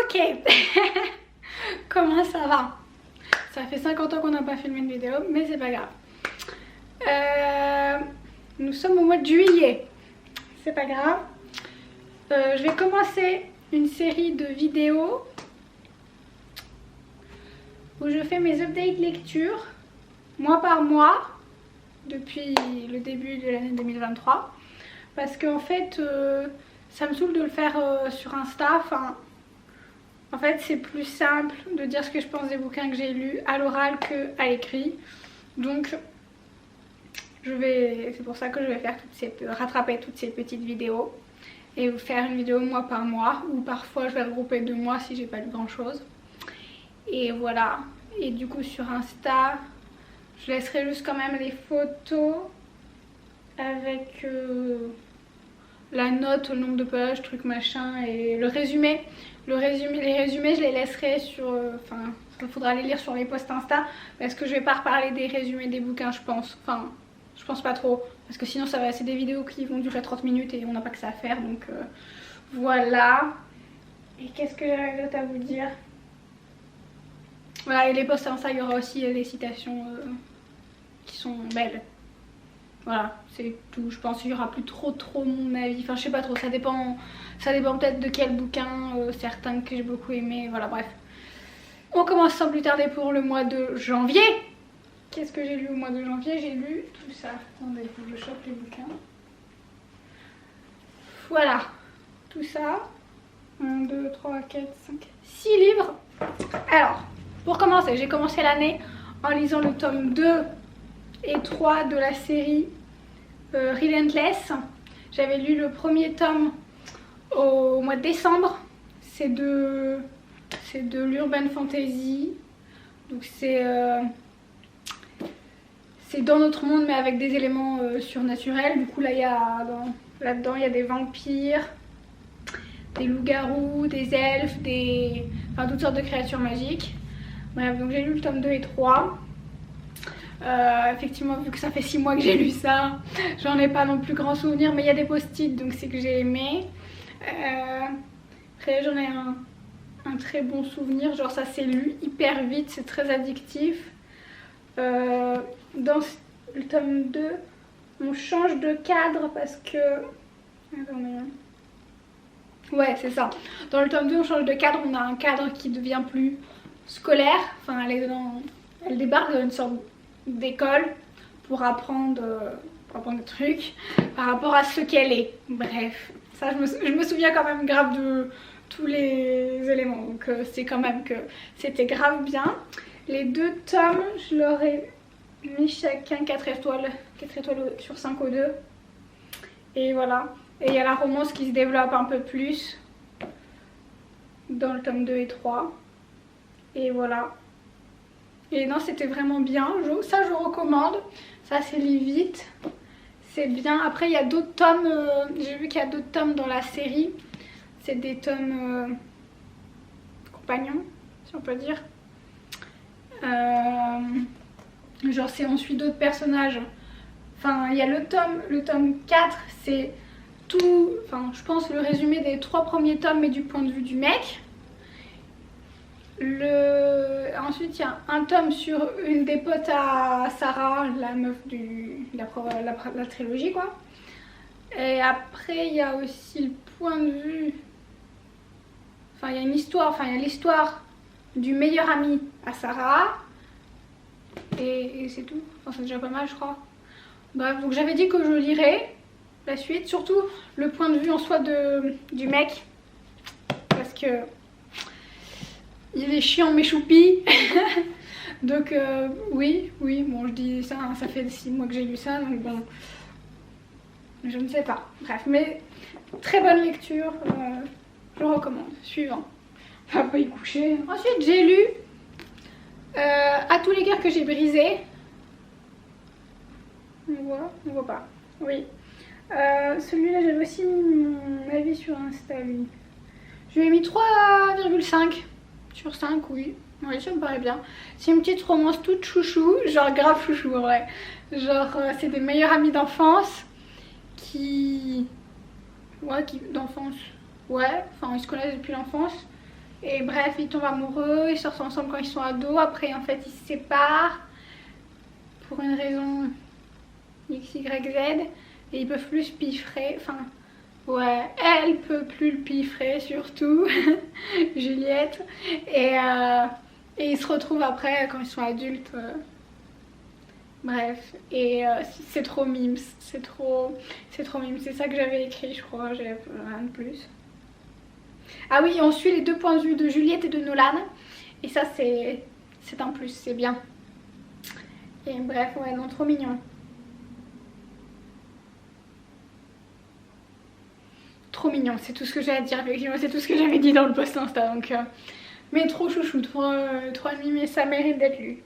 Ok. Comment ça va? Ça fait 50 ans qu'on n'a pas filmé une vidéo, mais c'est pas grave. Nous sommes au mois de juillet. C'est pas grave. Je vais commencer une série de vidéos où je fais mes updates lecture mois par mois depuis le début de l'année 2023, parce qu'en fait ça me saoule de le faire sur Insta. Enfin, en fait c'est plus simple de dire ce que je pense des bouquins que j'ai lus à l'oral qu'à l'écrit, donc c'est pour ça que je vais faire rattraper toutes ces petites vidéos et vous faire une vidéo mois par mois, ou parfois je vais regrouper 2 mois si j'ai pas lu grand chose. Et voilà. Et du coup sur Insta je laisserai juste quand même les photos avec la note, le nombre de pages, truc machin, et le résumé. Les résumés je les laisserai sur... Enfin, il faudra les lire sur les posts Insta, parce que je vais pas reparler des résumés des bouquins, je pense. Enfin, je pense pas trop, parce que sinon c'est des vidéos qui vont durer 30 minutes et on n'a pas que ça à faire, donc voilà. Et qu'est-ce que j'avais d'autre à vous dire? Voilà, et les posts Insta, il y aura aussi des citations qui sont belles. Voilà, c'est tout. Je pense qu'il n'y aura plus trop mon avis. Enfin, je sais pas trop, ça dépend peut-être de quel bouquin, certains que j'ai beaucoup aimé. Voilà, bref. On commence sans plus tarder pour le mois de janvier. Qu'est-ce que j'ai lu au mois de janvier? J'ai lu tout ça. Attendez, il faut que je chope les bouquins. Voilà, tout ça. 1, 2, 3, 4, 5, 6 livres. Alors, pour commencer, j'ai commencé l'année en lisant le tome 2 et 3 de la série Relentless. J'avais lu le premier tome au mois de décembre. C'est de l'urban fantasy. Donc c'est dans notre monde mais avec des éléments surnaturels. Du coup là là-dedans il y a des vampires, des loups-garous, des elfes, enfin toutes sortes de créatures magiques. Bref, donc j'ai lu le tome 2 et 3. Effectivement, vu que ça fait 6 mois que j'ai lu ça, j'en ai pas non plus grand souvenir, mais il y a des post-it, donc c'est que j'ai aimé. Après j'en ai un très bon souvenir, genre ça s'est lu hyper vite, c'est très addictif. Dans le tome 2, on change de cadre parce que... Attendez. Ouais, c'est ça. Dans le tome 2, on change de cadre, on a un cadre qui devient plus scolaire. Enfin, elle débarque dans une sorte d'école pour apprendre des trucs par rapport à ce qu'elle est. Bref, ça je me souviens quand même grave de tous les éléments, donc c'est quand même que c'était grave bien. Les 2 tomes, je leur ai mis chacun 4 étoiles sur 5 aux 2. Et voilà. Et il y a la romance qui se développe un peu plus dans le tome 2 et 3. Et voilà. Et non, c'était vraiment bien. Ça, je recommande. Ça, c'est lit vite. C'est bien. Après, il y a d'autres tomes. J'ai vu qu'il y a d'autres tomes dans la série. C'est des tomes compagnons, si on peut dire. Genre, on suit d'autres personnages. Enfin, il y a le tome 4, c'est tout. Enfin, je pense le résumé des 3 premiers tomes, mais du point de vue du mec. Ensuite il y a un tome sur une des potes à Sarah, la meuf la trilogie quoi. Et après il y a aussi le point de vue, enfin il y a une histoire, enfin il y a l'histoire du meilleur ami à Sarah. Et c'est tout, enfin c'est déjà pas mal je crois. Bref, donc j'avais dit que je lirais la suite, surtout le point de vue en soi du mec, parce que il est chiant mais choupi. Donc oui, bon je dis ça, hein, ça fait 6 mois que j'ai lu ça, donc bon, je ne sais pas. Bref, mais très bonne lecture, je recommande. Suivant. Enfin, pas y coucher. Ensuite j'ai lu À tous les cœurs que j'ai brisés. On voit pas. Oui. Celui-là j'avais aussi mis mon avis sur Insta, lui. Je lui ai mis 3,5 sur 5, oui. Oui, ça me paraît bien. C'est une petite romance toute chouchou, genre grave chouchou en vrai. Genre c'est des meilleurs amis d'enfance d'enfance. Ouais, enfin ils se connaissent depuis l'enfance. Et bref, ils tombent amoureux, ils sortent ensemble quand ils sont ados. Après, en fait, ils se séparent pour une raison X, Y, Z. Et ils peuvent plus se piffrer. Enfin, ouais, elle peut plus le piffrer, surtout, Juliette. Et ils se retrouvent après, quand ils sont adultes. Bref, et c'est trop mimes, c'est trop mimes, c'est ça que j'avais écrit, je crois, j'avais rien de plus. Ah oui, on suit les deux points de vue de Juliette et de Nolan, et ça c'est un plus, c'est bien. Et bref, ouais, non, trop mignon. Trop mignon, c'est tout ce que j'ai à dire, effectivement, c'est tout ce que j'avais dit dans le post Insta, donc... mais trop chouchou, trop mime, et ça mérite d'être lu.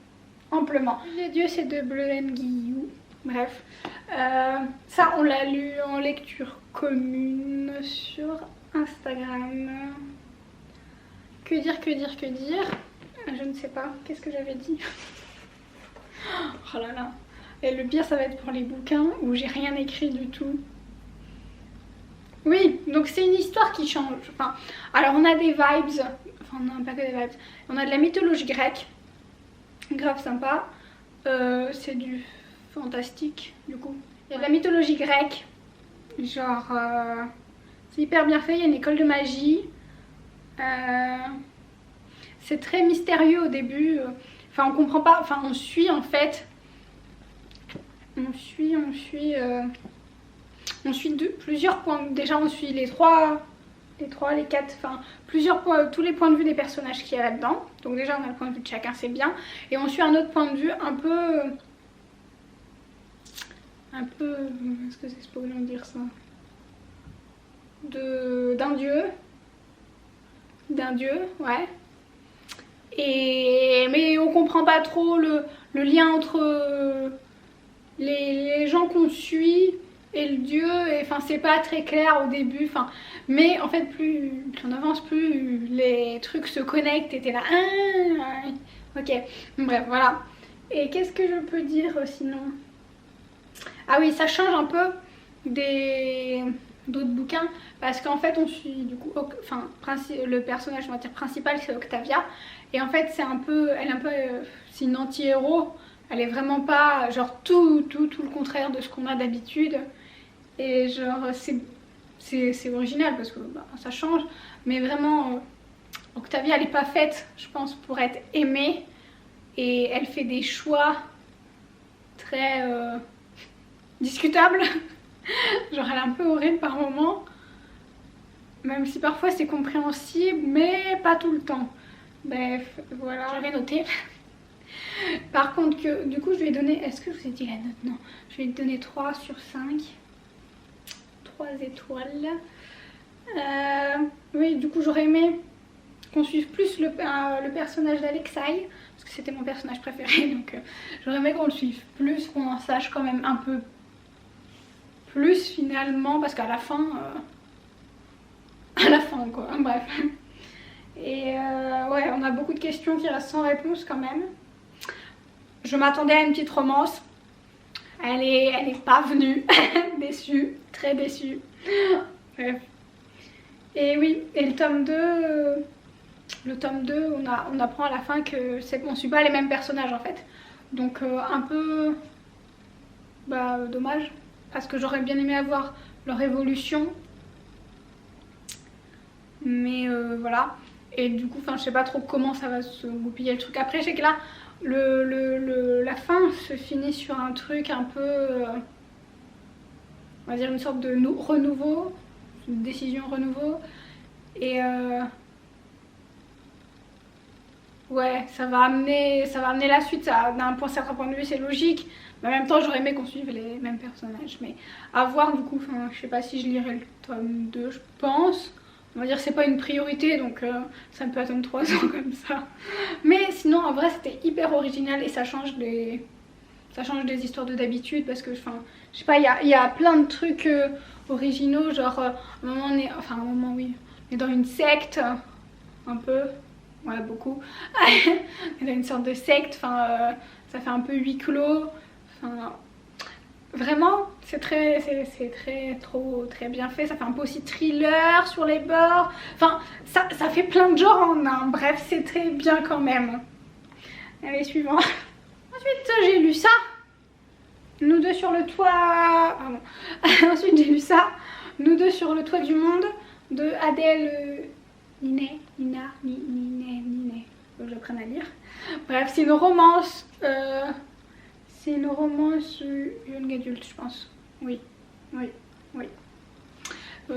Amplement. Les dieux, c'est de Bleu Guillou. Bref. Ça, on l'a lu en lecture commune sur Instagram. Que dire, que dire, que dire? Je ne sais pas. Qu'est-ce que j'avais dit? Oh là là. Et le pire, ça va être pour les bouquins où j'ai rien écrit du tout. Oui, donc c'est une histoire qui change. Enfin, alors on a des vibes. Enfin, non, pas que des vibes. On a de la mythologie grecque. Grave sympa. C'est du fantastique du coup. Il y a de la mythologie grecque. Genre c'est hyper bien fait, il y a une école de magie. C'est très mystérieux au début. Enfin on comprend pas, enfin on suit en fait. On suit plusieurs points. Déjà on suit les quatre, enfin plusieurs points, tous les points de vue des personnages qui y a là-dedans. Donc déjà on a le point de vue de chacun, c'est bien. Et on suit un autre point de vue un peu, est-ce que c'est spoilant de dire ça? D'un dieu, ouais. Mais on comprend pas trop le lien entre les gens qu'on suit et le dieu, et enfin c'est pas très clair au début, enfin mais en fait plus on avance, plus les trucs se connectent et t'es là ok, bref voilà. Et qu'est-ce que je peux dire sinon? Ah oui, ça change un peu d'autres bouquins parce qu'en fait on suit du coup, enfin le personnage, on va dire principal, c'est Octavia, et en fait c'est un peu, elle est un peu, c'est une anti-héros. Elle est vraiment pas genre tout le contraire de ce qu'on a d'habitude. Et genre c'est original parce que bah, ça change. Mais vraiment Octavia elle est pas faite je pense pour être aimée. Et elle fait des choix très discutables. Genre elle est un peu horrible par moments. Même si parfois c'est compréhensible mais pas tout le temps. Bref voilà, j'avais noté. Par contre, du coup, je vais donner... Est-ce que je vous ai dit la note? Non. Je vais donner 3 sur 5. 3 étoiles. Oui, du coup, j'aurais aimé qu'on suive plus le personnage d'Alexei. Parce que c'était mon personnage préféré. Donc, j'aurais aimé qu'on le suive plus, qu'on en sache quand même un peu plus finalement. Parce qu'à la fin... à la fin, quoi. Bref. Et ouais, on a beaucoup de questions qui restent sans réponse quand même. Je m'attendais à une petite romance. Elle est pas venue. Déçue, très déçue. Bref. Et oui, et le tome 2, on apprend à la fin que on suit pas les mêmes personnages en fait. Donc un peu dommage. Parce que j'aurais bien aimé avoir leur évolution. Mais voilà. Et du coup, je sais pas trop comment ça va se goupiller le truc. Après, je sais que là, la fin se finit sur un truc un peu, on va dire une sorte de renouveau, une décision renouveau. Et ouais, ça va amener la suite. D'un certain point de vue, c'est logique. Mais en même temps, j'aurais aimé qu'on suive les mêmes personnages. Mais à voir du coup, je sais pas si je lirai le tome 2, je pense. On va dire que c'est pas une priorité, donc ça me peut attendre 3 ans comme ça. Mais sinon, en vrai, c'était hyper original et ça change des histoires d'habitude. Parce que, je sais pas, il y a plein de trucs originaux. Genre, à un moment, oui, on est dans une secte, un peu, ouais, beaucoup. On est dans une sorte de secte, ça fait un peu huis clos. Vraiment, c'est très bien fait. Ça fait un peu aussi thriller sur les bords. Enfin, ça fait plein de genres en un. Bref, c'est très bien quand même. Allez, suivant. Ensuite, j'ai lu ça. Nous deux sur le toit. Ah bon. Ensuite, j'ai lu ça. Nous deux sur le toit du monde de Adèle Ninet. Faut que j'apprenne à lire. Bref, c'est une romance. C'est une romance young adulte, je pense. Oui.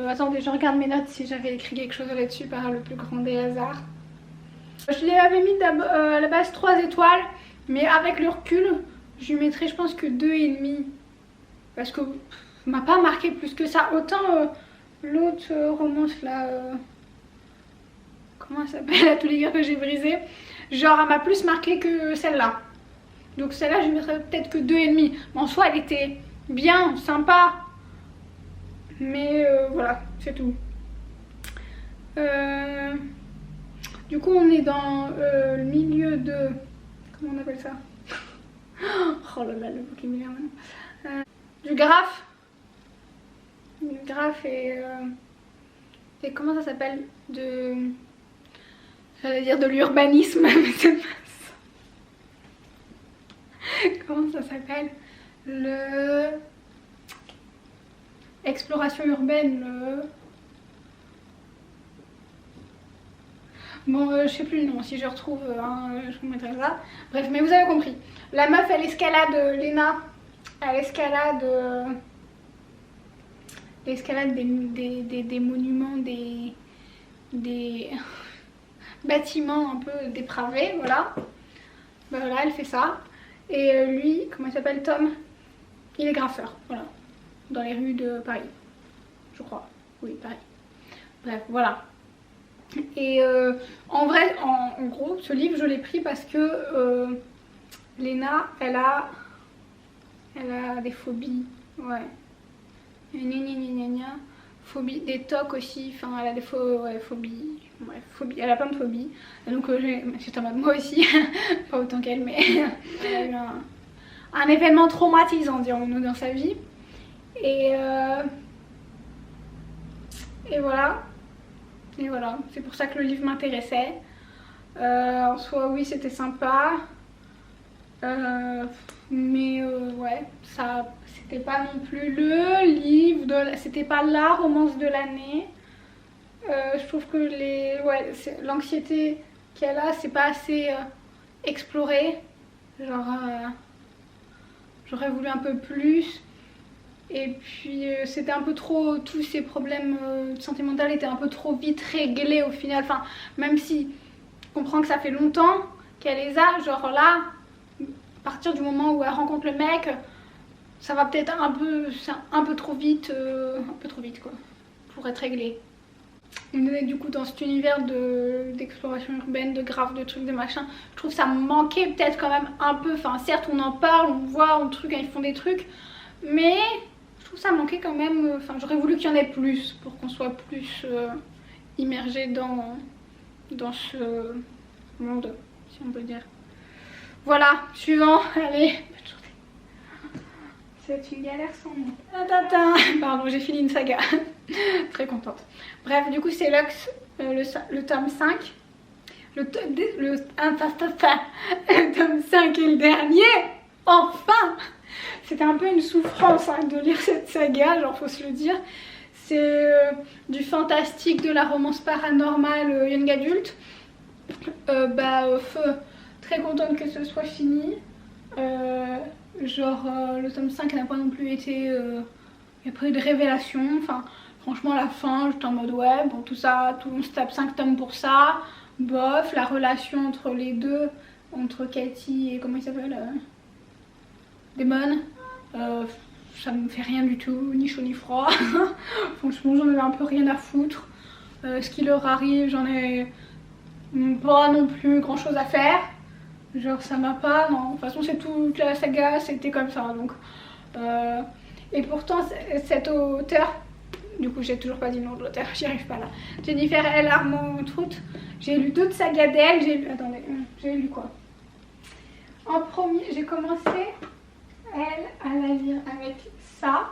Attendez, je regarde mes notes si j'avais écrit quelque chose là-dessus par le plus grand des hasards. Je lui avais mis à la base 3 étoiles, mais avec le recul, je lui mettrais je pense que 2,5. Parce que m'a pas marqué plus que ça. Autant l'autre romance là, comment elle s'appelle, à tous les gars que j'ai brisé, genre elle m'a plus marqué que celle-là. Donc celle-là je lui mettrais peut-être que 2,5. Mais en soi elle était bien, sympa. Mais voilà, c'est tout. Du coup on est dans le milieu de... Comment on appelle ça? Oh là là, le vocabulaire maintenant. Du graphe. Du graphe et comment ça s'appelle? J'allais dire de l'urbanisme, mais c'est pas ça. Comment ça s'appelle? Exploration urbaine, Bon, je sais plus le nom, si je retrouve, je vous mettrai ça. Bref, mais vous avez compris. La meuf, elle escalade, Léna, elle escalade, des monuments, des bâtiments un peu dépravés, voilà. Ben voilà, elle fait ça. Et lui, comment il s'appelle, Tom, il est graffeur, voilà. Dans les rues de Paris, je crois. Oui, Paris. Bref, voilà. Et en vrai, en gros, ce livre, je l'ai pris parce que Léna, elle a des phobies. Ouais. Phobie, des tocs aussi. Enfin, elle a des phobies. Ouais, phobie. Elle a plein de phobies. Et donc, c'est en mode moi aussi. Pas autant qu'elle, mais elle a eu un événement traumatisant, dirons-nous, dans sa vie. Et voilà. Et voilà, c'est pour ça que le livre m'intéressait. En soi, oui, c'était sympa. Mais ouais, ça, c'était pas non plus le livre, c'était pas la romance de l'année. Je trouve que l'anxiété qu'elle a, c'est pas assez exploré. Genre, j'aurais voulu un peu plus. Et puis c'était un peu trop, tous ces problèmes sentimentaux étaient un peu trop vite réglés au final. Enfin, même si je comprends que ça fait longtemps qu'elle les a, genre là, à partir du moment où elle rencontre le mec, ça va peut-être un peu trop vite quoi, pour être réglé. On est du coup dans cet univers d'exploration urbaine, de graphes, de trucs, de machin. Je trouve que ça manquait peut-être quand même un peu. Enfin, certes, on en parle, on voit, ils font des trucs, mais je trouve ça manquait quand même. Enfin, j'aurais voulu qu'il y en ait plus pour qu'on soit plus immergé dans ce monde, si on peut dire. Voilà, suivant. Allez, bonne journée. C'est une galère sans nom. Pardon, j'ai fini une saga. Très contente. Bref, du coup, c'est Lux, le tome 5. Le tome 5 est le dernier. Enfin! C'était un peu une souffrance de lire cette saga, genre faut se le dire. C'est du fantastique, de la romance paranormale young adulte. Très contente que ce soit fini. Le tome 5 n'a pas non plus été... il n'y a pas eu de révélation. Enfin, franchement, à la fin, j'étais en mode ouais, bon, tout ça, tout le monde se tape 5 tomes pour ça. Bof, la relation entre les deux, entre Katie et comment il s'appelle Damon, ça me fait rien du tout, ni chaud ni froid. Franchement, j'en avais un peu rien à foutre. Ce qui leur arrive, j'en ai pas non plus grand chose à faire. Genre, ça m'a pas, non. De toute façon, c'est toute la saga, c'était comme ça. Donc, et pourtant, cet auteur, du coup, j'ai toujours pas dit le nom de l'auteur, j'y arrive pas là. Jennifer L. Armentrout. J'ai lu d'autres sagas d'elle. Attendez, j'ai lu quoi? En premier, j'ai commencé elle a lire avec ça.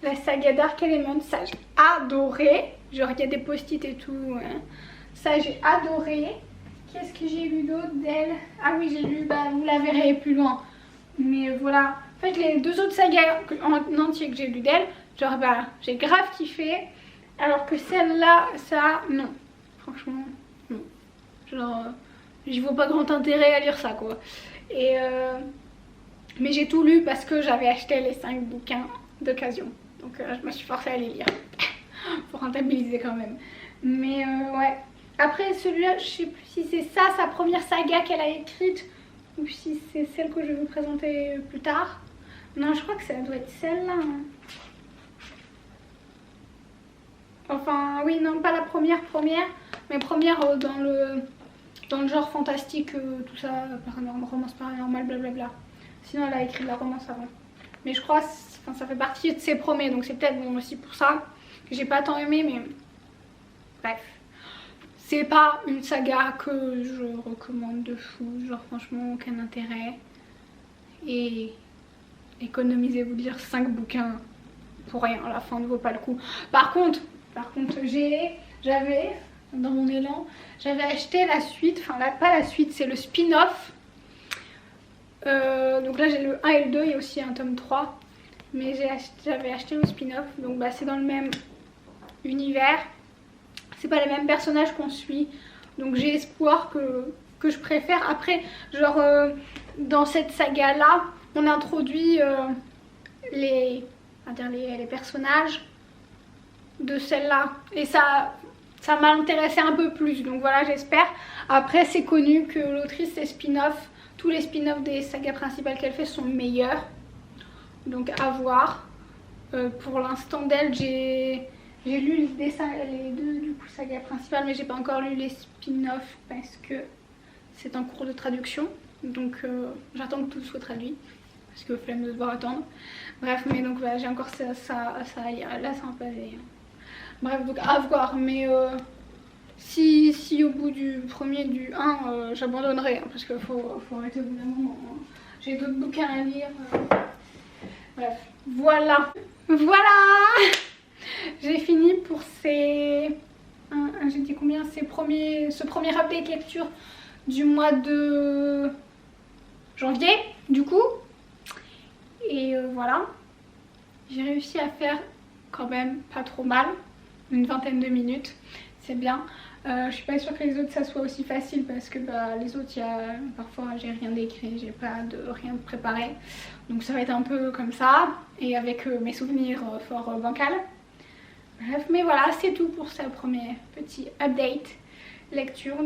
La saga Dark Element, ça j'ai adoré. Genre il y a des post-it et tout. Ça j'ai adoré. Qu'est-ce que j'ai lu d'autre d'elle? Ah oui, j'ai lu, bah vous la verrez plus loin. Mais voilà. En fait, les deux autres sagas en entier que j'ai lu d'elle, genre bah j'ai grave kiffé. Alors que celle-là, ça, non. Franchement, non. Genre, j'y vois pas grand intérêt à lire ça quoi. Et mais j'ai tout lu parce que j'avais acheté les 5 bouquins d'occasion. Donc je me suis forcée à les lire. Pour rentabiliser quand même. Mais ouais. Après celui-là, je sais plus si c'est ça, sa première saga qu'elle a écrite. Ou si c'est celle que je vais vous présenter plus tard. Non, je crois que ça doit être celle-là. Hein. Enfin, oui, non, pas la première, mais première dans le genre fantastique, tout ça, romance paranormale, blablabla. Sinon, elle a écrit de la romance avant. Mais je crois, enfin, ça fait partie de ses premiers, donc c'est peut-être bon aussi pour ça que j'ai pas tant aimé, mais bref. C'est pas une saga que je recommande de fou, genre franchement aucun intérêt. Et économisez-vous de lire 5 bouquins pour rien, la fin ne vaut pas le coup. Par contre j'avais, dans mon élan, j'avais acheté la suite, enfin pas la suite, c'est le spin-off. Donc là j'ai le 1 et le 2, il y a aussi un tome 3. Mais j'avais acheté le spin-off, donc bah, c'est dans le même univers. C'est pas les mêmes personnages qu'on suit, donc j'ai espoir que je préfère. Après, genre dans cette saga là, on introduit les personnages de celle-là, et ça m'a intéressé un peu plus, donc voilà, j'espère. Après, c'est connu que l'autrice des spin-offs, tous les spin-offs des sagas principales qu'elle fait sont meilleurs, donc à voir. Pour l'instant d'elle, j'ai lu les deux du coup sagas principales, mais j'ai pas encore lu les spin-offs parce que c'est en cours de traduction, donc j'attends que tout soit traduit parce que flemme de devoir attendre. Bref, mais donc voilà, j'ai encore ça à lire. Là c'est un pavé. Bref, donc à voir, mais si au bout du premier, du 1, j'abandonnerai, hein, parce qu'il faut arrêter au bout d'un moment. Hein. J'ai d'autres bouquins à lire. Bref, voilà. J'ai fini pour ces... j'ai dit combien? Ce premier update lecture du mois de janvier, du coup. Et voilà. J'ai réussi à faire quand même pas trop mal. Une vingtaine de minutes. C'est bien. Je suis pas sûre que les autres ça soit aussi facile parce que bah, les autres, parfois j'ai rien d'écrit, j'ai pas rien de préparé. Donc ça va être un peu comme ça. Et avec mes souvenirs fort bancals. Bref, mais voilà, c'est tout pour ce premier petit update lecture.